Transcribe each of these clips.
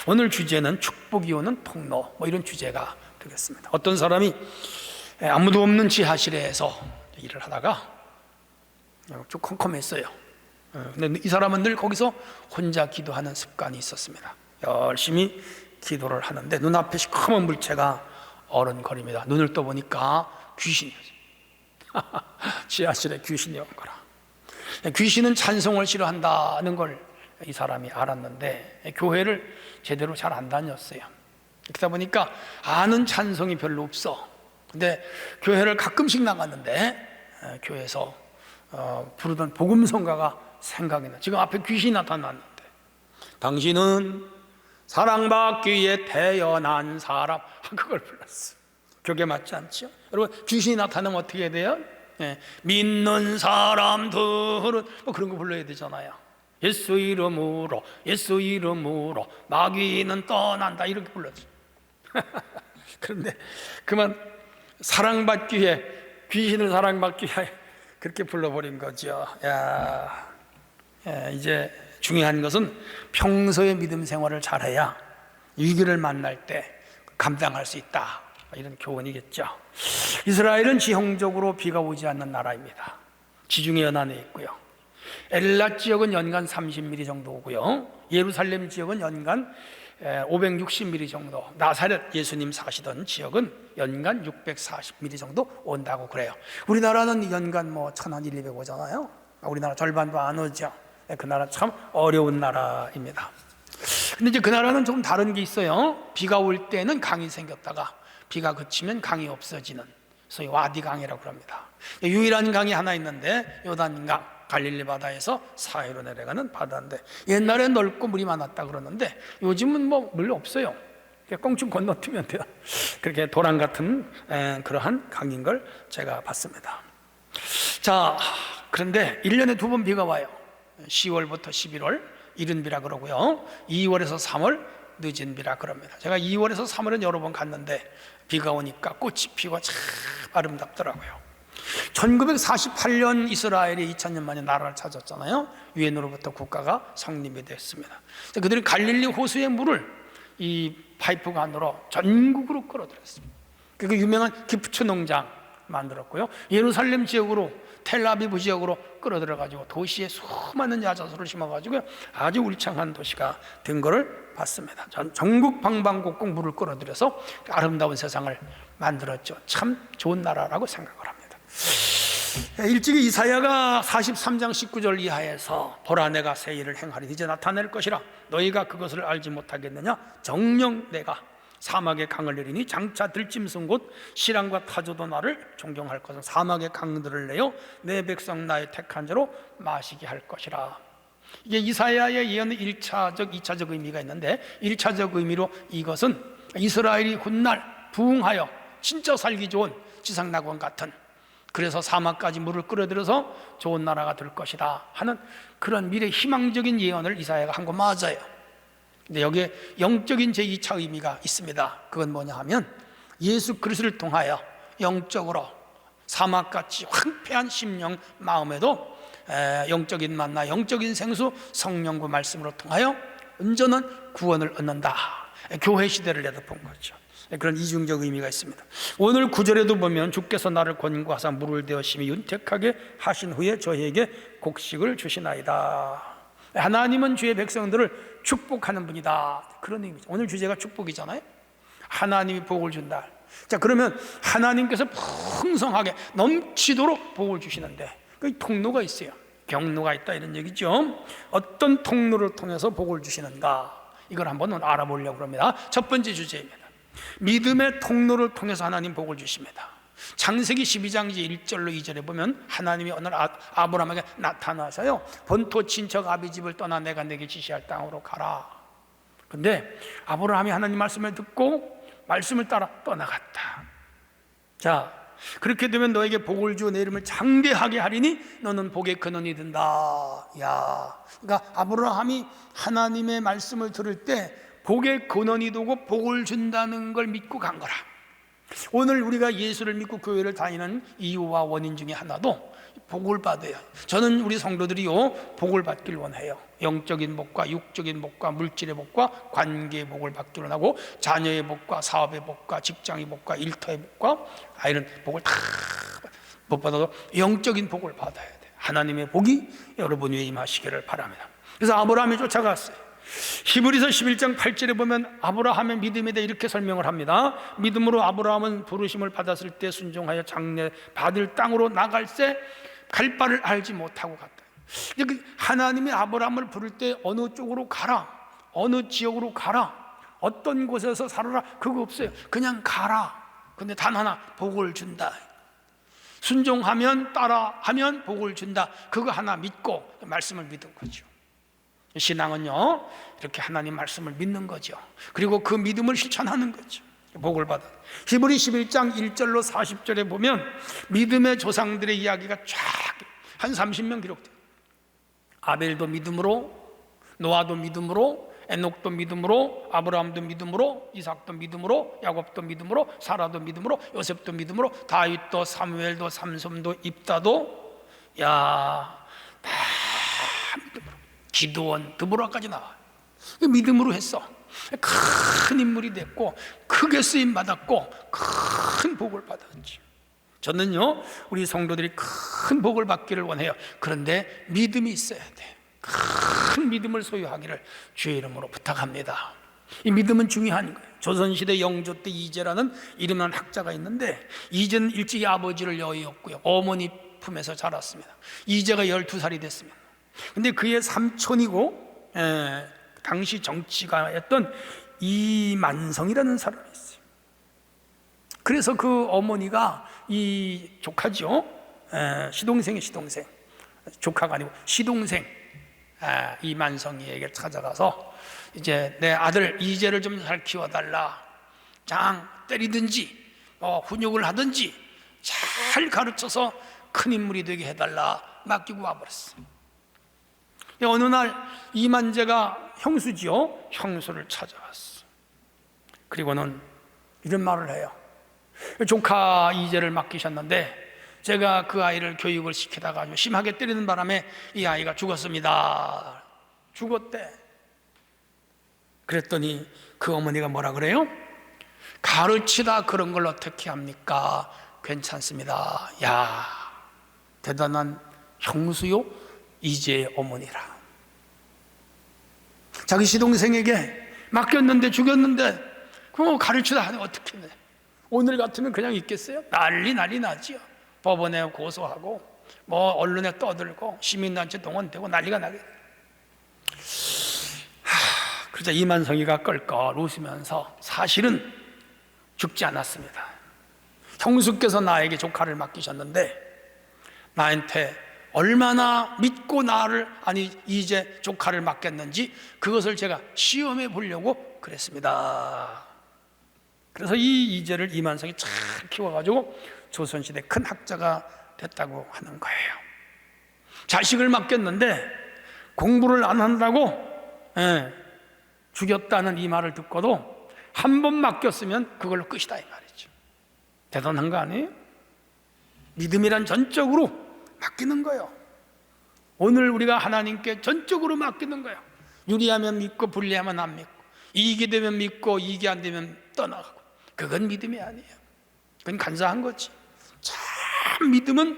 오늘 주제는 축복이 오는 통로, 이런 주제가 되겠습니다. 어떤 사람이 아무도 없는 지하실에서 일을 하다가 좀 컴컴했어요. 근데 이 사람은 늘 거기서 혼자 기도하는 습관이 있었습니다. 열심히 기도를 하는데 눈앞에 시커먼 물체가 어른거립니다. 눈을 떠보니까 귀신이었어요. 지하실에 귀신이 온 거라. 귀신은 찬송을 싫어한다는 걸 이 사람이 알았는데 교회를 제대로 잘 안 다녔어요. 그러다 보니까 아는 찬송이 별로 없어. 근데 교회를 가끔씩 나갔는데 교회에서 부르던 복음성가가 생각이 나. 지금 앞에 귀신이 나타났는데, 당신은 사랑받기에 태어난 사람, 그걸 불렀어. 그게 맞지 않죠? 여러분, 귀신이 나타나면 어떻게 해야 돼요? 믿는 사람들은 그런 거 불러야 되잖아요. 예수 이름으로, 예수 이름으로 마귀는 떠난다, 이렇게 불렀죠. 그런데 그만 사랑받기 위해, 귀신을 사랑받기 위해 그렇게 불러버린 거죠. 이제 중요한 것은 평소에 믿음 생활을 잘해야 위기를 만날 때 감당할 수 있다, 이런 교훈이겠죠. 이스라엘은 지형적으로 비가 오지 않는 나라입니다. 지중해 연안에 있고요. 엘라 지역은 연간 30mm 정도 오고요. 예루살렘 지역은 연간 560mm 정도, 나사렛 예수님 사시던 지역은 연간 640mm 정도 온다고 그래요. 우리나라는 연간 1000한 1, 200 오잖아요. 우리나라 절반도 안 오죠. 그 나라 참 어려운 나라입니다. 근데 이제 그 나라는 좀 다른 게 있어요. 비가 올 때는 강이 생겼다가 비가 그치면 강이 없어지는, 소위 와디 강이라고 합니다. 유일한 강이 하나 있는데 요단강, 갈릴리 바다에서 사해로 내려가는 바다인데, 옛날엔 넓고 물이 많았다 그러는데 요즘은 물 없어요. 그냥 껑충 건너뛰면 돼요. 그렇게 도랑 같은 그러한 강인 걸 제가 봤습니다. 자, 그런데 1년에 2번 비가 와요. 10월부터 11월 이른 비라 그러고요, 2월에서 3월 늦은 비라 그럽니다. 제가 2월에서 3월은 여러 번 갔는데 비가 오니까 꽃이 피고 참 아름답더라고요. 1948년 이스라엘이 2000년 만에 나라를 찾았잖아요. 유엔으로부터 국가가 성립이 됐습니다. 그들이 갈릴리 호수의 물을 이 파이프가 안으로 전국으로 끌어들였습니다. 그 유명한 기프츠 농장 만들었고요, 예루살렘 지역으로, 텔아비브 지역으로 끌어들여가지고 도시에 수많은 야자수를 심어가지고 아주 울창한 도시가 된 것을 봤습니다. 전국 방방곡곡 물을 끌어들여서 아름다운 세상을 만들었죠. 참 좋은 나라라고 생각을 합니다. 일찍이 이사야가 43장 19절 이하에서 보라, 내가 새 일을 행하리, 이제 나타낼 것이라, 너희가 그것을 알지 못하겠느냐? 정녕 내가 사막에 강을 내리니 장차 들짐승 곧 시랑과 타조도 나를 존경할 것은 사막에 강들을 내어 내 백성 나의 택한 자로 마시게 할 것이라. 이게 이사야의 예언의 1차적, 2차적 의미가 있는데, 1차적 의미로 이것은 이스라엘이 훗날 부흥하여 진짜 살기 좋은 지상낙원 같은, 그래서 사막까지 물을 끌어들여서 좋은 나라가 될 것이다 하는 그런 미래 희망적인 예언을 이사야가 한 거 맞아요. 근데 여기에 영적인 제2차 의미가 있습니다. 그건 뭐냐 하면, 예수 그리스도를 통하여 영적으로 사막같이 황폐한 심령 마음에도 영적인 만나, 영적인 생수 성령과 말씀으로 통하여 온전한 구원을 얻는다, 교회 시대를 내다본 거죠. 그런 이중적 의미가 있습니다. 오늘 9절에도 보면 주께서 나를 권고하사 물을 대어심이 윤택하게 하신 후에 저희에게 곡식을 주시나이다. 하나님은 주의 백성들을 축복하는 분이다, 그런 의미죠. 오늘 주제가 축복이잖아요. 하나님이 복을 준다. 자, 그러면 하나님께서 풍성하게 넘치도록 복을 주시는데 그 통로가 있어요. 경로가 있다, 이런 얘기죠. 어떤 통로를 통해서 복을 주시는가, 이걸 한번 알아보려고 합니다. 첫 번째 주제입니다. 믿음의 통로를 통해서 하나님 복을 주십니다. 창세기 12장 1절로 2절에 보면 하나님이 어느 날 아브라함에게 나타나서요, 본토 친척 아비 집을 떠나 내가 내게 지시할 땅으로 가라. 근데 아브라함이 하나님 말씀을 듣고 말씀을 따라 떠나갔다. 자, 그렇게 되면 너에게 복을 주어 내 이름을 장대하게 하리니 너는 복의 근원이 된다. 그러니까 아브라함이 하나님의 말씀을 들을 때 복의 근원이 되고 복을 준다는 걸 믿고 간 거라. 오늘 우리가 예수를 믿고 교회를 다니는 이유와 원인 중에 하나도 복을 받아요. 저는 우리 성도들이요 복을 받길 원해요. 영적인 복과 육적인 복과 물질의 복과 관계의 복을 받길 원하고, 자녀의 복과 사업의 복과 직장의 복과 일터의 복과 이런 복을 다 못 받아도 영적인 복을 받아야 돼요. 하나님의 복이 여러분 위에 임하시기를 바랍니다. 그래서 아브라함이 쫓아갔어요. 히브리서 11장 8절에 보면 아브라함의 믿음에 대해 이렇게 설명을 합니다. 믿음으로 아브라함은 부르심을 받았을 때 순종하여 장래 받을 땅으로 나갈새 갈 바를 알지 못하고 갔다. 하나님이 아브라함을 부를 때 어느 쪽으로 가라, 어느 지역으로 가라, 어떤 곳에서 살아라, 그거 없어요. 그냥 가라. 근데 단 하나, 복을 준다. 순종하면, 따라하면 복을 준다. 그거 하나 믿고 말씀을 믿은 거죠. 신앙은요 이렇게 하나님 말씀을 믿는 거죠. 그리고 그 믿음을 실천하는 거죠. 복을 받아. 히브리 11장 1절로 40절에 보면 믿음의 조상들의 이야기가 쫙 한 30명 기록돼요. 아벨도 믿음으로, 노아도 믿음으로, 에녹도 믿음으로, 아브라함도 믿음으로, 이삭도 믿음으로, 야곱도 믿음으로, 사라도 믿음으로, 요셉도 믿음으로, 다윗도, 사무엘도, 삼손도, 입다도, 다 믿음으로, 기드온, 드보라까지 나와요. 믿음으로 했어. 큰 인물이 됐고 크게 쓰임 받았고 큰 복을 받았지. 저는요 우리 성도들이 큰 복을 받기를 원해요. 그런데 믿음이 있어야 돼. 큰 믿음을 소유하기를 주의 이름으로 부탁합니다. 이 믿음은 중요한 거예요. 조선시대 영조 때 이재라는 이름난 학자가 있는데, 이재는 일찍이 아버지를 여의었고요 어머니 품에서 자랐습니다. 이재가 12살이 됐습니다. 근데 그의 삼촌이고 당시 정치가였던 이만성이라는 사람이 있어요. 그래서 그 어머니가 이 조카죠, 시동생, 조카가 아니고 시동생 이만성이에게 찾아가서 이제 내 아들 이재를 좀 잘 키워달라, 장 때리든지 훈육을 하든지 잘 가르쳐서 큰 인물이 되게 해달라 맡기고 와버렸어요. 어느 날 이만재가 형수지요, 형수를 찾아왔어. 그리고는 이런 말을 해요. 조카 이재를 맡기셨는데 제가 그 아이를 교육을 시키다가 아주 심하게 때리는 바람에 이 아이가 죽었습니다. 죽었대. 그랬더니 그 어머니가 뭐라 그래요? 가르치다 그런 걸 어떻게 합니까? 괜찮습니다. 야, 대단한 형수요 이재의 어머니라. 자기 시동생에게 맡겼는데 죽였는데 그거 가르치다 하면 어떻게 해? 오늘 같으면 그냥 있겠어요? 난리 나지요. 법원에 고소하고 언론에 떠들고 시민단체 동원되고 난리가 나게. 그러자 이만성이가 껄껄 웃으면서 사실은 죽지 않았습니다. 형수께서 나에게 조카를 맡기셨는데 나한테 얼마나 믿고 이제 조카를 맡겼는지 그것을 제가 시험해 보려고 그랬습니다. 그래서 이 이재를 이만성이 잘 키워가지고 조선시대 큰 학자가 됐다고 하는 거예요. 자식을 맡겼는데 공부를 안 한다고 죽였다는 이 말을 듣고도 한 번 맡겼으면 그걸로 끝이다 이 말이죠. 대단한 거 아니에요? 믿음이란 전적으로 맡기는 거예요. 오늘 우리가 하나님께 전적으로 맡기는 거예요. 유리하면 믿고 불리하면 안 믿고, 이익이 되면 믿고 이익이 안 되면 떠나가고. 그건 믿음이 아니에요. 그건 간사한 거지. 참 믿음은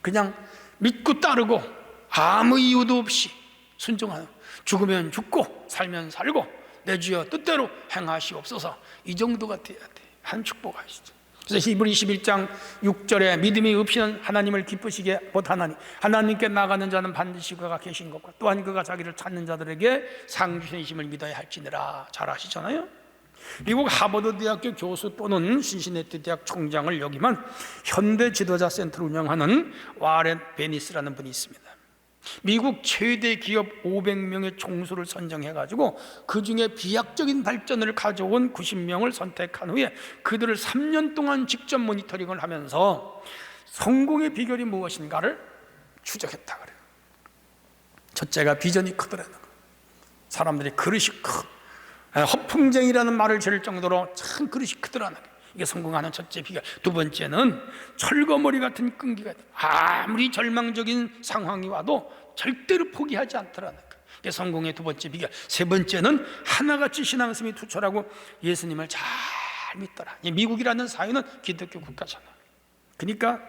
그냥 믿고 따르고 아무 이유도 없이 순종하는, 죽으면 죽고 살면 살고 내 주여 뜻대로 행하시옵소서, 이 정도가 돼야 돼. 한 축복하시죠. 그래서 히브리 11장 6절에 믿음이 없이는 하나님을 기쁘시게 못하나니 하나님께 나가는 자는 반드시 그가 계신 것과 또한 그가 자기를 찾는 자들에게 상 주시심을 믿어야 할지니라. 잘 아시잖아요. 미국 하버드 대학교 교수 또는 신시내티 대학 총장을 역임한 현대 지도자 센터를 운영하는 와렌 베니스라는 분이 있습니다. 미국 최대 기업 500명의 총수를 선정해가지고 그 중에 비약적인 발전을 가져온 90명을 선택한 후에 그들을 3년 동안 직접 모니터링을 하면서 성공의 비결이 무엇인가를 추적했다 그래요. 첫째가 비전이 크더라는 거예요. 사람들이 그릇이 허풍쟁이라는 말을 지을 정도로 참 그릇이 크더라는 거예요. 이게 성공하는 첫째 비결. 두 번째는 철거머리 같은 끈기가 있다. 아무리 절망적인 상황이 와도 절대로 포기하지 않더라는 거예요. 이게 성공의 두 번째 비결. 세 번째는 하나같이 신앙심이 투철하고 예수님을 잘 믿더라. 미국이라는 사회는 기독교 국가잖아요. 그러니까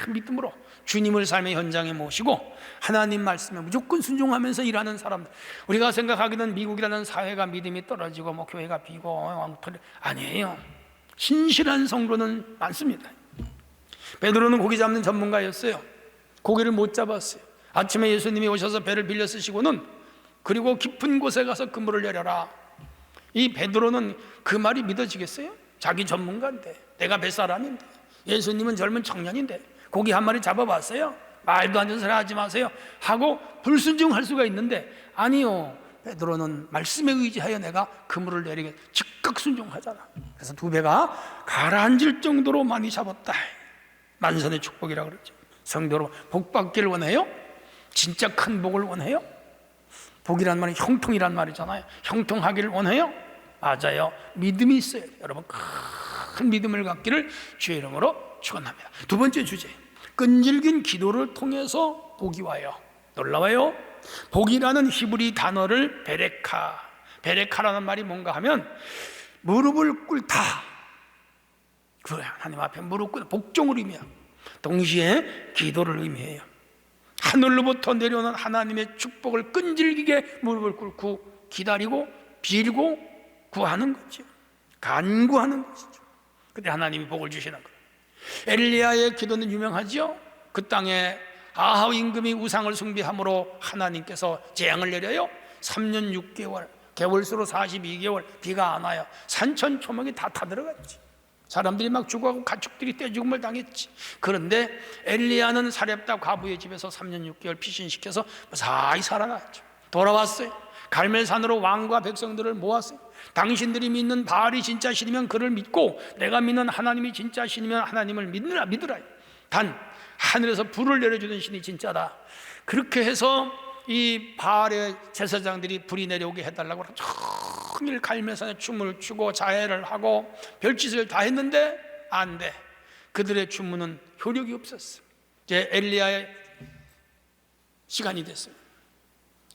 믿음으로 주님을 삶의 현장에 모시고 하나님 말씀에 무조건 순종하면서 일하는 사람들. 우리가 생각하기는 미국이라는 사회가 믿음이 떨어지고 뭐 교회가 비고 왕터리, 아니에요. 신실한 성도는 많습니다. 베드로는 고기 잡는 전문가였어요. 고기를 못 잡았어요. 아침에 예수님이 오셔서 배를 빌려 쓰시고는 그리고 깊은 곳에 가서 그물을 내려라. 이 베드로는 그 말이 믿어지겠어요? 자기 전문가인데, 내가 뱃사람인데, 예수님은 젊은 청년인데 고기 한 마리 잡아봤어요? 말도 안 되는 소리 하지 마세요 하고 불순종할 수가 있는데, 아니요, 베드로는 말씀에 의지하여 내가 그물을 내리게 즉각 순종하잖아. 그래서 두 배가 가라앉을 정도로 많이 잡았다. 만선의 축복이라고 그러죠. 성도로 복 받기를 원해요? 진짜 큰 복을 원해요? 복이란 말은 형통이란 말이잖아요. 형통하기를 원해요? 맞아요. 믿음이 있어야 돼요. 여러분, 큰 믿음을 갖기를 주의 이름으로 축원합니다. 두 번째 주제, 끈질긴 기도를 통해서 복이 와요. 놀라워요. 복이라는 히브리 단어를 베레카라는 말이 뭔가 하면 무릎을 꿇다, 그래, 하나님 앞에 무릎 꿇다, 복종을 의미하고 동시에 기도를 의미해요. 하늘로부터 내려오는 하나님의 축복을 끈질기게 무릎을 꿇고 기다리고 빌고 구하는 거죠. 간구하는 것이죠. 그때 하나님이 복을 주시는 거예요. 엘리야의 기도는 유명하죠. 그 땅에 아합 임금이 우상을 숭배함으로 하나님께서 재앙을 내려요. 3년 6개월, 개월수로 42개월 비가 안 와요. 산천초목이 다 타들어갔지. 사람들이 막 죽어가고 가축들이 떼죽음을 당했지. 그런데 엘리야는 사렙다 과부의 집에서 3년 6개월 피신시켜서 무사히 살아났죠. 돌아왔어요. 갈멜산으로 왕과 백성들을 모았어요. 당신들이 믿는 바알이 진짜 신이면 그를 믿고 내가 믿는 하나님이 진짜 신이면 하나님을 믿으라. 단 하늘에서 불을 내려주는 신이 진짜다. 그렇게 해서 이 바알의 제사장들이 불이 내려오게 해달라고 종일 갈멜산에 춤을 추고 자해를 하고 별짓을 다 했는데 안 돼. 그들의 주문은 효력이 없었어. 이제 엘리야의 시간이 됐어요.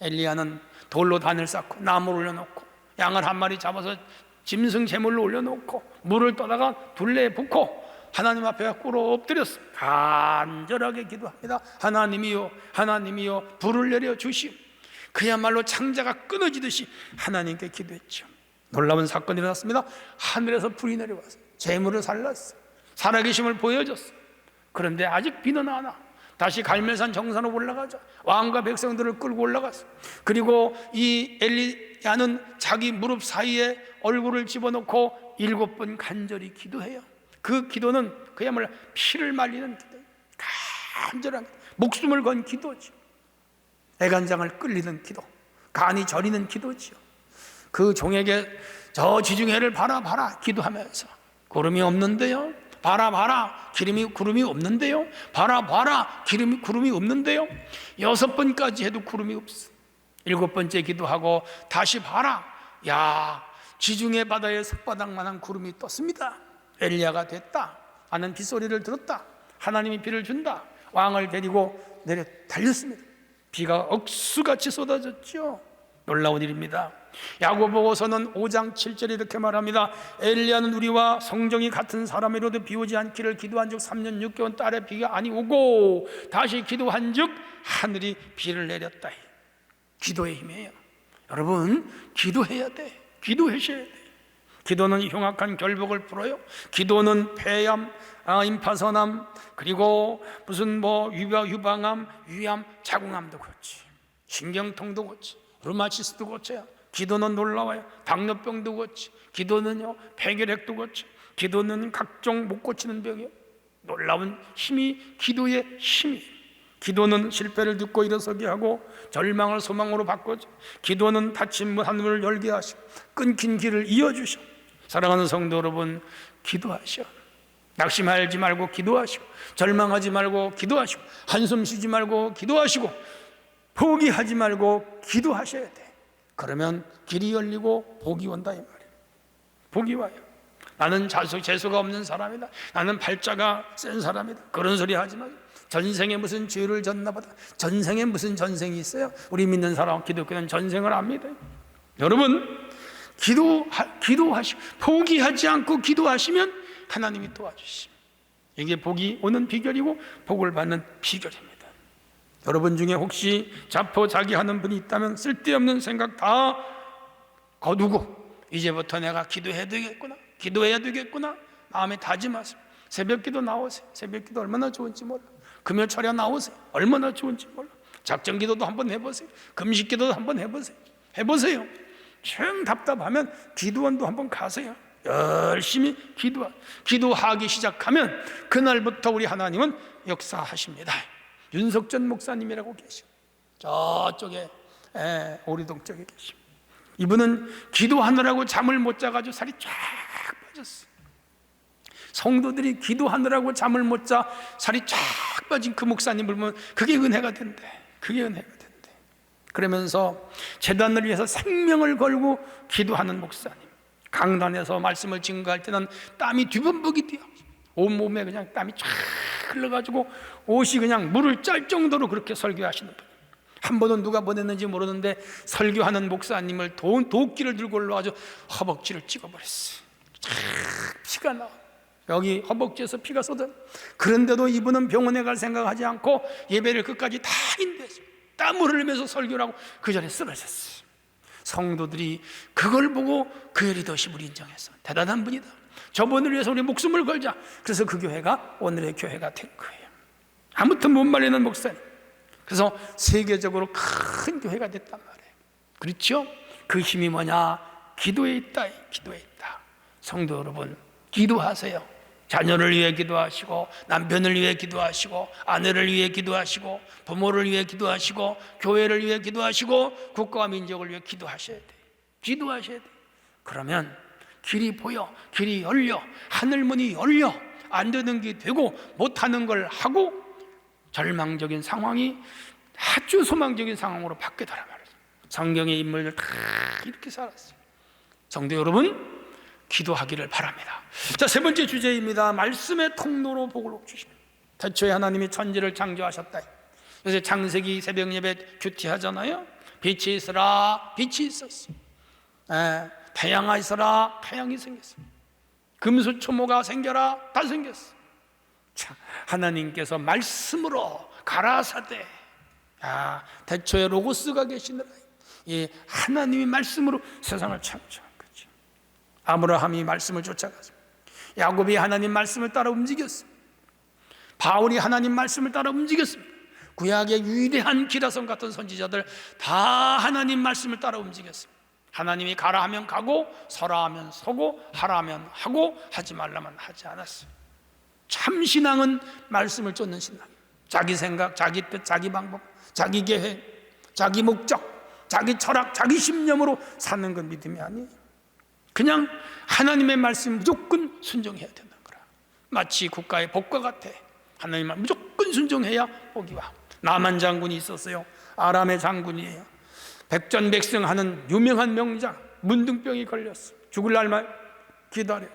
엘리야는 돌로 단을 쌓고 나무를 올려놓고 양을 한 마리 잡아서 짐승 제물로 올려놓고 물을 떠다가 둘레에 붓고 하나님 앞에 꿇어 엎드렸어. 간절하게 기도합니다. 하나님이요, 하나님이요, 불을 내려 주시오. 그야말로 창자가 끊어지듯이 하나님께 기도했죠. 놀라운 사건이 일어났습니다. 하늘에서 불이 내려왔어요. 재물을 살랐어요. 살아계심을 보여줬어요. 그런데 아직 비는 안 와. 다시 갈멜산 정상으로 올라가자. 왕과 백성들을 끌고 올라갔어. 그리고 이 엘리야는 자기 무릎 사이에 얼굴을 집어넣고 7번 간절히 기도해요. 그 기도는 그야말로 피를 말리는 기도예요. 간절한 기도. 목숨을 건 기도죠. 애간장을 끌리는 기도, 간이 저리는 기도지요. 그 종에게 저 지중해를 봐라 기도하면서 구름이 없는데요, 봐라 구름이 없는데요, 봐라 구름이 없는데요. 6번까지 해도 구름이 없어. 7번째 기도하고 다시 봐라, 야, 지중해 바다에 석바닥만한 구름이 떴습니다. 엘리야가 됐다 하는 빗소리를 들었다. 하나님이 비를 준다. 왕을 데리고 내려 달렸습니다. 비가 억수같이 쏟아졌죠. 놀라운 일입니다. 야고보서는 5장 7절에 이렇게 말합니다. 엘리야는 우리와 성정이 같은 사람이로도 비 오지 않기를 기도한 즉 3년 6개월 딸에 비가 아니 오고 다시 기도한 즉 하늘이 비를 내렸다. 기도의 힘이에요. 여러분, 기도해야 돼. 기도하셔야 돼. 기도는 흉악한 결복을 풀어요. 기도는 폐암, 임파선암, 그리고 무슨 유방암, 위암, 자궁암도 고치, 신경통도 고치, 루마티스도 고쳐요. 기도는 놀라워요. 당뇨병도 고치, 기도는요 폐결핵도 고치, 기도는 각종 못 고치는 병이에요. 놀라운 힘이 기도의 힘이에요. 기도는 실패를 듣고 일어서게 하고 절망을 소망으로 바꿔줘. 기도는 닫힌 문 하늘을 열게 하시고 끊긴 길을 이어주셔. 사랑하는 성도 여러분, 기도하셔. 낙심하지 말고 기도하시고, 절망하지 말고 기도하시고, 한숨 쉬지 말고 기도하시고, 포기하지 말고 기도하셔야 돼. 그러면 길이 열리고 복이 온다 이 말이에요. 복이 와요. 나는 재수가 없는 사람이다. 나는 발자가 센 사람이다. 그런 소리 하지 마세요. 전생에 무슨 죄를 졌나 보다. 전생에 무슨 전생이 있어요? 우리 믿는 사람 기독교는 전생을 압니다. 여러분, 기도하시고 포기하지 않고 기도하시면 하나님이 도와주십니다. 이게 복이 오는 비결이고 복을 받는 비결입니다. 여러분 중에 혹시 자포자기하는 분이 있다면 쓸데없는 생각 다 거두고 이제부터 내가 기도해야 되겠구나 마음에 다짐하세요. 새벽기도 나오세요. 새벽기도 얼마나 좋은지 몰라. 금요철야 나오세요. 얼마나 좋은지 몰라. 작정기도도 한번 해보세요. 금식기도도 한번 해보세요. 정 답답하면 기도원도 한번 가세요. 열심히 기도하기 시작하면 그날부터 우리 하나님은 역사하십니다. 윤석전 목사님이라고 계시고 저쪽에 오리동 쪽에 계시고, 이분은 기도하느라고 잠을 못 자가지고 살이 쫙 빠졌어요. 성도들이 기도하느라고 잠을 못 자 살이 쫙 빠진 그 목사님을 보면 그게 은혜가 된대. 그러면서 재단을 위해서 생명을 걸고 기도하는 목사님, 강단에서 말씀을 증거할 때는 땀이 뒤범벅이 뛰어 온몸에 그냥 땀이 쫙 흘러가지고 옷이 그냥 물을 짤 정도로 그렇게 설교하시는 분. 한 번은 누가 보냈는지 모르는데 설교하는 목사님을 도끼를 들고 올라와서 허벅지를 찍어버렸어요. 피가 나와. 여기 허벅지에서 피가 쏟아. 그런데도 이분은 병원에 갈 생각하지 않고 예배를 끝까지 다 인도했어요. 땀을 흘리면서 설교를 하고 그 자리에 쓰러졌어요. 성도들이 그걸 보고 그 리더십을 인정했어. 대단한 분이다. 저분을 위해서 우리 목숨을 걸자. 그래서 그 교회가 오늘의 교회가 된 거예요. 아무튼 못 말리는 목사님. 그래서 세계적으로 큰 교회가 됐단 말이에요. 그렇죠? 그 힘이 뭐냐? 기도에 있다. 성도 여러분, 기도하세요. 자녀를 위해 기도하시고, 남편을 위해 기도하시고, 아내를 위해 기도하시고, 부모를 위해 기도하시고, 교회를 위해 기도하시고, 국가와 민족을 위해 기도하셔야 돼요. 그러면 길이 보여, 길이 열려, 하늘문이 열려, 안 되는 게 되고 못하는 걸 하고 절망적인 상황이 아주 소망적인 상황으로 바뀌더라 말이에요. 성경의 인물들 다 이렇게 살았어요. 성도 여러분, 기도하기를 바랍니다. 자, 세 번째 주제입니다. 말씀의 통로로 복을 주십니다. 태초에 하나님이 천지를 창조하셨다. 요새 창세기 새벽 예배 큐티하잖아요. 빛이 있으라, 빛이 있었어. 태양아 있어라, 태양이 생겼어. 금수초모가 생겨라, 다 생겼어. 자, 하나님께서 말씀으로 가라사대. 태초에 로고스가 계시느라. 하나님이 말씀으로 세상을 창조한 거죠. 아브라함이 말씀을 쫓아갔습니다. 야곱이 하나님 말씀을 따라 움직였습니다. 바울이 하나님 말씀을 따라 움직였습니다. 구약의 위대한 기라성 같은 선지자들 다 하나님 말씀을 따라 움직였습니다. 하나님이 가라 하면 가고, 서라 하면 서고, 하라 하면 하고, 하지 말라면 하지 않았어요. 참 신앙은 말씀을 쫓는 신앙. 자기 생각, 자기 뜻, 자기 방법, 자기 계획, 자기 목적, 자기 철학, 자기 신념으로 사는 건 믿음이 아니에요. 그냥 하나님의 말씀 무조건 순종해야 되는 거라. 마치 국가의 복과 같아. 하나님의 말 무조건 순종해야 복이 와. 나만 장군이 있었어요. 아람의 장군이에요. 백전백승하는 유명한 명장. 문둥병이 걸렸어. 죽을 날만 기다려.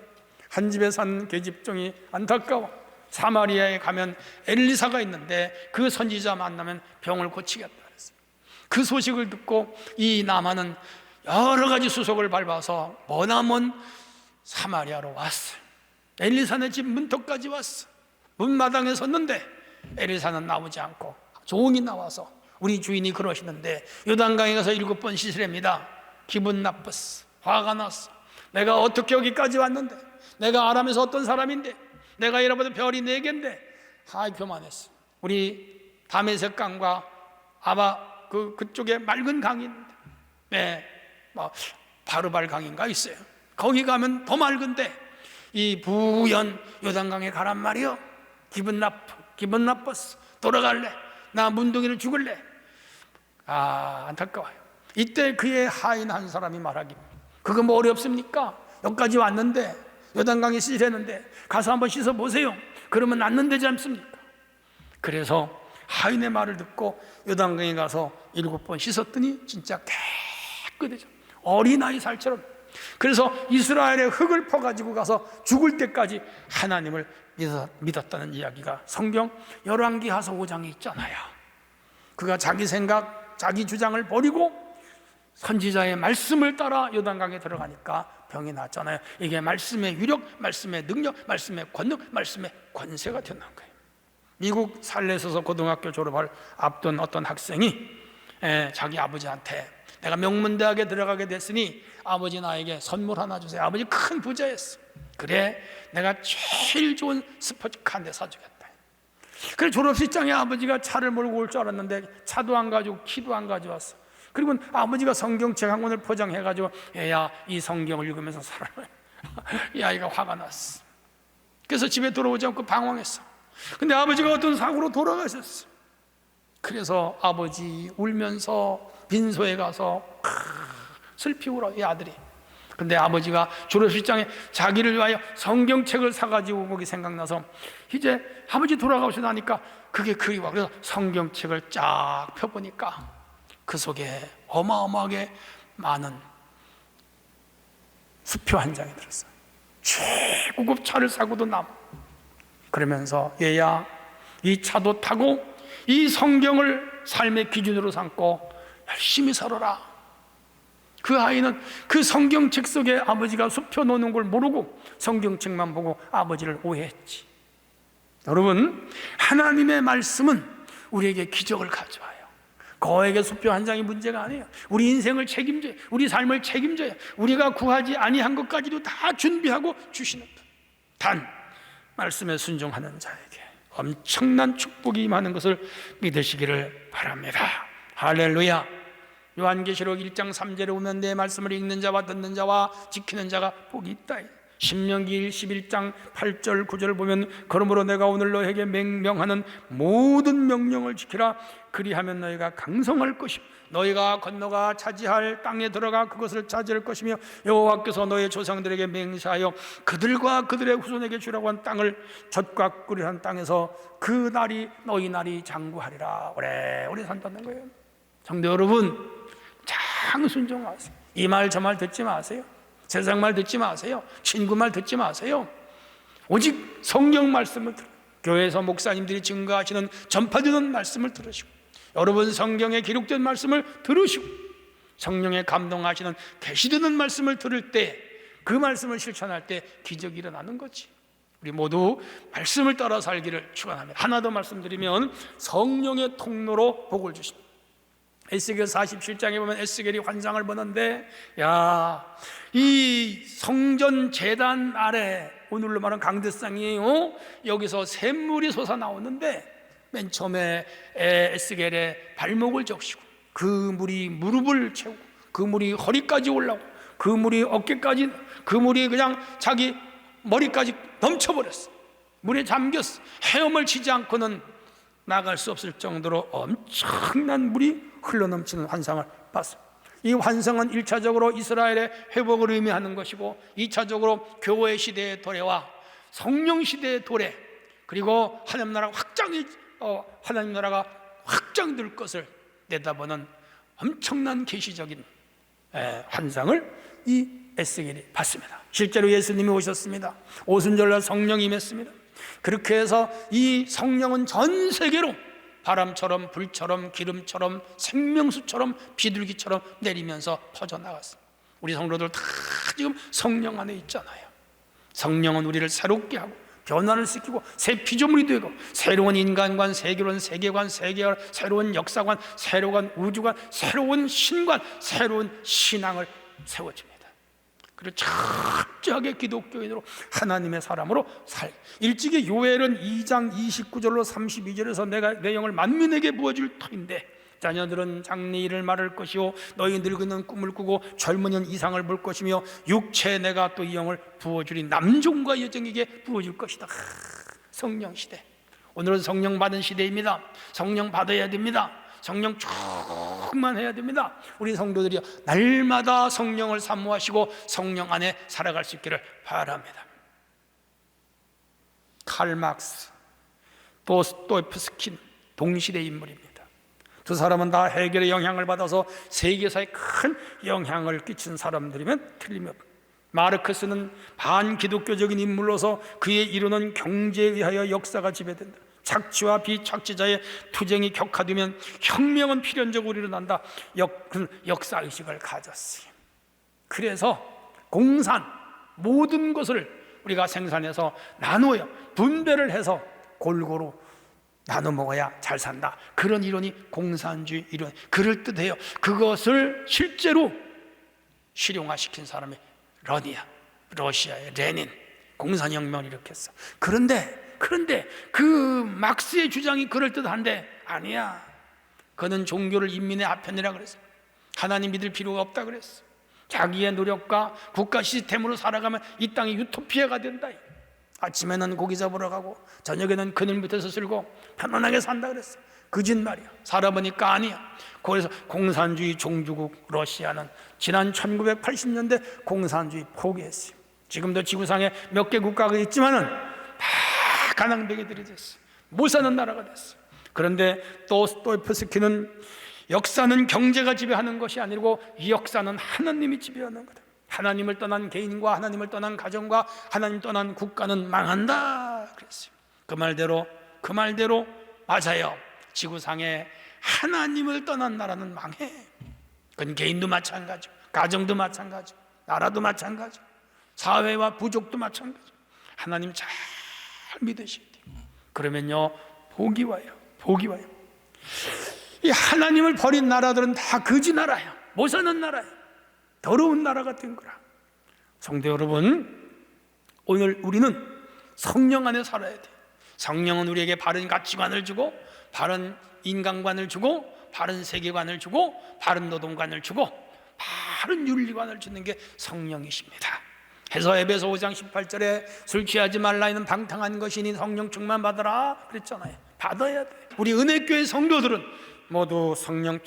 한 집에 산 계집종이 안타까워. 사마리아에 가면 엘리사가 있는데 그 선지자 만나면 병을 고치겠다 그랬어요. 그 소식을 듣고 이 나만은 여러 가지 수속을 밟아서 머나먼 사마리아로 왔어요. 엘리사네 집 문턱까지 왔어. 문마당에 섰는데 엘리사는 나오지 않고 종이 나와서 우리 주인이 그러시는데 요단강에 가서 7번 씻으랍니다. 기분 나빴어. 화가 났어. 내가 어떻게 여기까지 왔는데, 내가 아람에서 어떤 사람인데, 내가 잃어버린 별이 4개인데 교만했어. 우리 다메섹 강과 그쪽에 맑은 강이 있는데, 바르발 강인가 있어요. 거기 가면 더 맑은데 이 부연 요단강에 가란 말이요. 기분 나빴어. 돌아갈래. 나 문둥이를 죽을래. 안타까워요. 이때 그의 하인 한 사람이 말하기, 그거 뭐 어렵습니까? 여기까지 왔는데, 요단강에 씻으랬는데 가서 한번 씻어보세요. 그러면 낫는 되지 않습니까? 그래서 하인의 말을 듣고 요단강에 가서 7번 씻었더니 진짜 깨끗해져. 어린아이 살처럼 그래서 이스라엘의 흙을 퍼가지고 가서 죽을 때까지 하나님을 믿었다는 이야기가 성경 열왕기하서 5장에 있잖아요. 그가 자기 생각, 자기 주장을 버리고 선지자의 말씀을 따라 요단강에 들어가니까 병이 났잖아요. 이게 말씀의 위력, 말씀의 능력, 말씀의 권능, 말씀의 권세가 되는 거예요. 미국 살레서서 고등학교 졸업을 앞둔 어떤 학생이 자기 아버지한테 내가 명문대학에 들어가게 됐으니 아버지 나에게 선물 하나 주세요. 아버지 큰 부자였어. 그래, 내가 제일 좋은 스포츠카 한 대 사주겠다. 그래, 졸업식장에 아버지가 차를 몰고 올 줄 알았는데 차도 안 가지고 키도 안 가져왔어. 그리고 아버지가 성경책 한 권을 포장해가지고 야, 이 성경을 읽으면서 살아. 이 아이가 화가 났어. 그래서 집에 돌아오지 않고 방황했어. 근데 아버지가 어떤 사고로 돌아가셨어. 그래서 아버지 울면서 빈소에 가서 슬피 울어, 이 아들이. 근데 아버지가 졸업식장에 자기를 위하여 성경책을 사가지고 거기 생각나서 이제 아버지 돌아가시고 나니까 그게 그리워. 그래서 성경책을 쫙 펴보니까 그 속에 어마어마하게 많은 수표 한 장이 들었어요. 최고급 차를 사고도 남. 그러면서 얘야, 이 차도 타고 이 성경을 삶의 기준으로 삼고 열심히 살아라. 그 아이는 그 성경책 속에 아버지가 수표 놓는 걸 모르고 성경책만 보고 아버지를 오해했지. 여러분, 하나님의 말씀은 우리에게 기적을 가져와요. 거액의 수표 한 장이 문제가 아니에요. 우리 인생을 책임져요. 우리 삶을 책임져요. 우리가 구하지 아니한 것까지도 다 준비하고 주시는 것. 단 말씀에 순종하는 자에게 엄청난 축복이 임하는 것을 믿으시기를 바랍니다. 할렐루야. 요한계시록 1장 3절에 보면 내 말씀을 읽는 자와 듣는 자와 지키는 자가 복이 있다. 신명기 11장 8절 9절을 보면 그러므로 내가 오늘 너에게 명령하는 모든 명령을 지키라. 그리하면 너희가 강성할 것이요 너희가 건너가 차지할 땅에 들어가 그것을 차지할 것이며 여호와께서 너희 조상들에게 맹세하여 그들과 그들의 후손에게 주라고 한 땅을 젖과 꿀이 한 땅에서 그 날이 너희 날이 장구하리라. 오래오래 산다는 거예요. 성도 여러분, 장 순종하세요. 이 말 저 말 듣지 마세요. 세상 말 듣지 마세요. 친구 말 듣지 마세요. 오직 성경 말씀을 들어요. 교회에서 목사님들이 증거하시는 전파되는 말씀을 들으시고 여러분 성경에 기록된 말씀을 들으시고 성령에 감동하시는 계시되는 말씀을 들을 때 그 말씀을 실천할 때 기적이 일어나는 거지. 우리 모두 말씀을 따라 살기를 축원합니다. 하나 더 말씀드리면 성령의 통로로 복을 주십니다. 에스겔 47장에 보면 에스겔이 환상을 보는데 이 성전 제단 아래 오늘로 말하는 강대상이에요. 여기서 샘물이 솟아나오는데 맨 처음에 에스겔의 발목을 적시고 그 물이 무릎을 채우고 그 물이 허리까지 올라오고 그 물이 어깨까지 그 물이 그냥 자기 머리까지 넘쳐버렸어. 물에 잠겼어. 헤엄을 치지 않고는 나갈 수 없을 정도로 엄청난 물이 흘러넘치는 환상을 봤습니다. 이 환상은 1차적으로 이스라엘의 회복을 의미하는 것이고 2차적으로 교회 시대의 도래와 성령 시대의 도래 그리고 하나님 나라가 확장될 것을 내다보는 엄청난 계시적인 환상을 이 에스겔이 봤습니다. 실제로 예수님이 오셨습니다. 오순절날 성령이 임했습니다. 그렇게 해서 이 성령은 전 세계로 바람처럼 불처럼 기름처럼 생명수처럼 비둘기처럼 내리면서 퍼져나갔습니다. 우리 성도들 다 지금 성령 안에 있잖아요. 성령은 우리를 새롭게 하고 변화를 시키고 새 피조물이 되고 새로운 인간관, 세계론, 세계관, 세계관, 새로운 역사관, 새로운 우주관, 새로운 신관, 새로운 신앙을 세워줍니다. 그리고 철저하게 기독교인으로 하나님의 사람으로 일찍이 요엘은 2장 29절로 32절에서 내가 내 영을 만민에게 부어줄 터인데 자녀들은 장래일을 말할 것이요 너희 늙은은 꿈을 꾸고 젊은이는 이상을 볼 것이며 육체에 내가 또 이 영을 부어주리 남종과 여종에게 부어줄 것이다. 성령 시대. 오늘은 성령 받은 시대입니다. 성령 받아야 됩니다. 성령 충만해야 됩니다. 우리 성도들이 날마다 성령을 사모하시고 성령 안에 살아갈 수 있기를 바랍니다. 칼 막스, 도스토옙스키는 동시대 인물입니다. 두 사람은 다 해결의 영향을 받아서 세계사에 큰 영향을 끼친 사람들이면 틀림없다. 마르크스는 반기독교적인 인물로서 그의 이루는 경제에 의하여 역사가 지배된다. 착취와 비착취자의 투쟁이 격화되면 혁명은 필연적으로 일어난다. 역사의식을 가졌어요. 그래서 공산, 모든 것을 우리가 생산해서 나누어야, 분배를 해서 골고루 나눠 먹어야 잘 산다. 그런 이론이 공산주의 이론, 그럴듯해요. 그것을 실제로 실용화시킨 사람이 러시아의 레닌, 공산혁명을 일으켰어. 그런데 그 막스의 주장이 그럴듯한데 아니야. 그는 종교를 인민의 아편이라 그랬어. 하나님 믿을 필요가 없다 그랬어. 자기의 노력과 국가 시스템으로 살아가면 이 땅이 유토피아가 된다. 아침에는 고기 잡으러 가고 저녁에는 그늘 밑에서 쓸고 편안하게 산다 그랬어. 거짓말이야. 살아보니까 아니야. 그래서 공산주의 종주국 러시아는 지난 1980년대 공산주의 포기했어요. 지금도 지구상에 몇 개 국가가 있지만은 다 가난뱅이 들이댔어요. 못 사는 나라가 됐어요. 그런데 도스토옙스키는 역사는 경제가 지배하는 것이 아니고 이 역사는 하나님이 지배하는 거다. 하나님을 떠난 개인과 하나님을 떠난 가정과 하나님 떠난 국가는 망한다 그랬어요. 그 말대로 맞아요. 지구상에 하나님을 떠난 나라는 망해. 그건 개인도 마찬가지고 가정도 마찬가지고 나라도 마찬가지고 사회와 부족도 마찬가지고 하나님 잘 믿으셔야 돼요. 그러면요 복이 와요. 이 하나님을 버린 나라들은 다 거지 나라야. 못 사는 나라야. 더러운 나라가 된 거라. 성도 여러분, 오늘 우리는 성령 안에 살아야 돼요. 성령은 우리에게 바른 가치관을 주고 바른 인간관을 주고 바른 세계관을 주고 바른 노동관을 주고 바른 윤리관을 주는 게 성령이십니다. 해서 에베소 5장 18절에 술 취하지 말라 이는 방탕한 것이니 성령 충만 받으라 그랬잖아요. 받아야 돼. 우리 은혜교회 성도들은 모두 성령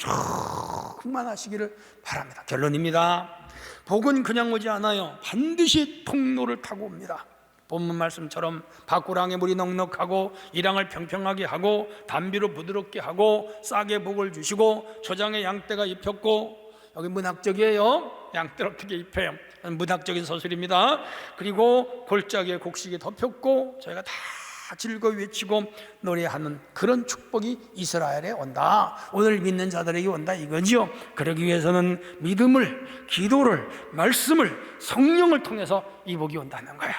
충만하시기를 바랍니다. 결론입니다. 복은 그냥 오지 않아요. 반드시 통로를 타고 옵니다. 본문 말씀처럼 밭고랑에 물이 넉넉하고 이랑을 평평하게 하고 담비로 부드럽게 하고 싹에 복을 주시고 초장에 양떼가 입혔고, 여기 문학적이에요. 양떼를 어떻게 입혀요? 문학적인 서술입니다. 그리고 골짜기에 곡식이 덮였고 저희가 다 즐거이 외치고 노래하는 그런 축복이 이스라엘에 온다. 오늘 믿는 자들에게 온다 이거지요. 그러기 위해서는 믿음을, 기도를, 말씀을, 성령을 통해서 이 복이 온다는 거야.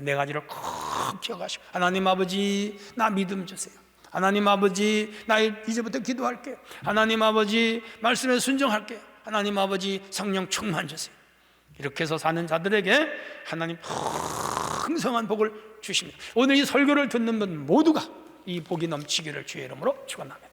네 가지를 꼭 기억하시고, 하나님 아버지 나 믿음 주세요. 하나님 아버지 나 이제부터 기도할게. 하나님 아버지 말씀에 순종할게. 하나님 아버지 성령 충만 주세요. 이렇게 해서 사는 자들에게 하나님 풍성한 복을 주십니다. 오늘 이 설교를 듣는 분 모두가 이 복이 넘치기를 주의 이름으로 축원합니다.